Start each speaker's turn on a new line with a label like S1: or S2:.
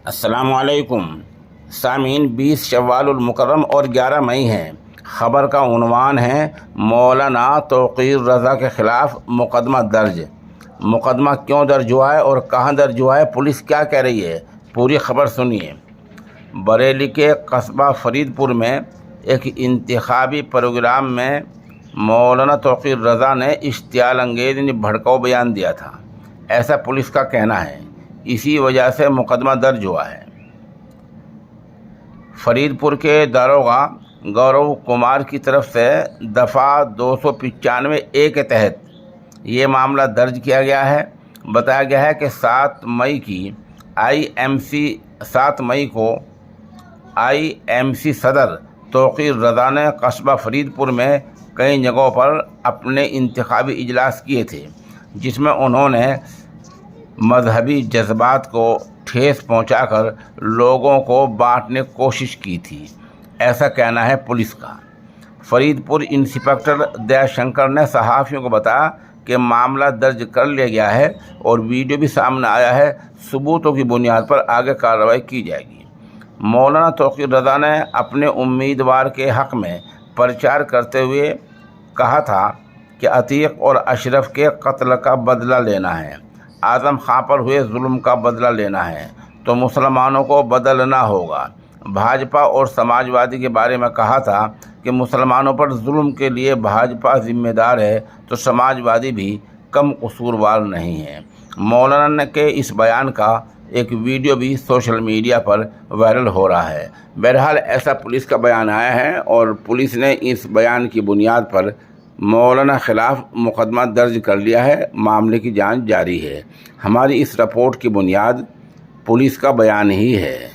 S1: السلام علیکم سامعین، 20 شوال المکرم اور 11 مئی ہے۔ خبر کا عنوان ہے مولانا توقیر رضا کے خلاف مقدمہ درج۔ مقدمہ کیوں درج ہوا ہے اور کہاں درج ہوا ہے، پولیس کیا کہہ رہی ہے، پوری خبر سنیے۔ بریلی کے قصبہ فرید پور میں ایک انتخابی پروگرام میں مولانا توقیر رضا نے اشتعال انگیز بھڑکاؤ بیان دیا تھا، ایسا پولیس کا کہنا ہے۔ اسی وجہ سے مقدمہ درج ہوا ہے۔ فرید پور کے داروغہ گورو کمار کی طرف سے دفعہ 295A کے تحت یہ معاملہ درج کیا گیا ہے۔ بتایا گیا ہے کہ 7 مئی کو آئی ایم سی صدر توقیر رضا نے قصبہ فرید پور میں کئی جگہوں پر اپنے انتخابی اجلاس کیے تھے، جس میں انہوں نے مذہبی جذبات کو ٹھیس پہنچا کر لوگوں کو بانٹنے کی کوشش کی تھی، ایسا کہنا ہے پولیس کا۔ فرید پور انسپکٹر دیا شنکر نے صحافیوں کو بتایا کہ معاملہ درج کر لیا گیا ہے اور ویڈیو بھی سامنے آیا ہے، ثبوتوں کی بنیاد پر آگے کارروائی کی جائے گی۔ مولانا توقیر رضا نے اپنے امیدوار کے حق میں پرچار کرتے ہوئے کہا تھا کہ عتیق اور اشرف کے قتل کا بدلہ لینا ہے، اعظم خاں پر ہوئے ظلم کا بدلہ لینا ہے تو مسلمانوں کو بدلنا ہوگا۔ بھاجپا اور سماجوادی کے بارے میں کہا تھا کہ مسلمانوں پر ظلم کے لیے بھاجپا ذمہ دار ہے تو سماجوادی بھی کم قصوروار نہیں ہے۔ مولانا کے اس بیان کا ایک ویڈیو بھی سوشل میڈیا پر وائرل ہو رہا ہے۔ بہرحال ایسا پولیس کا بیان آیا ہے اور پولیس نے اس بیان کی بنیاد پر مولانا خلاف مقدمہ درج کر لیا ہے، معاملے کی جانچ جاری ہے۔ ہماری اس رپورٹ کی بنیاد پولیس کا بیان ہی ہے۔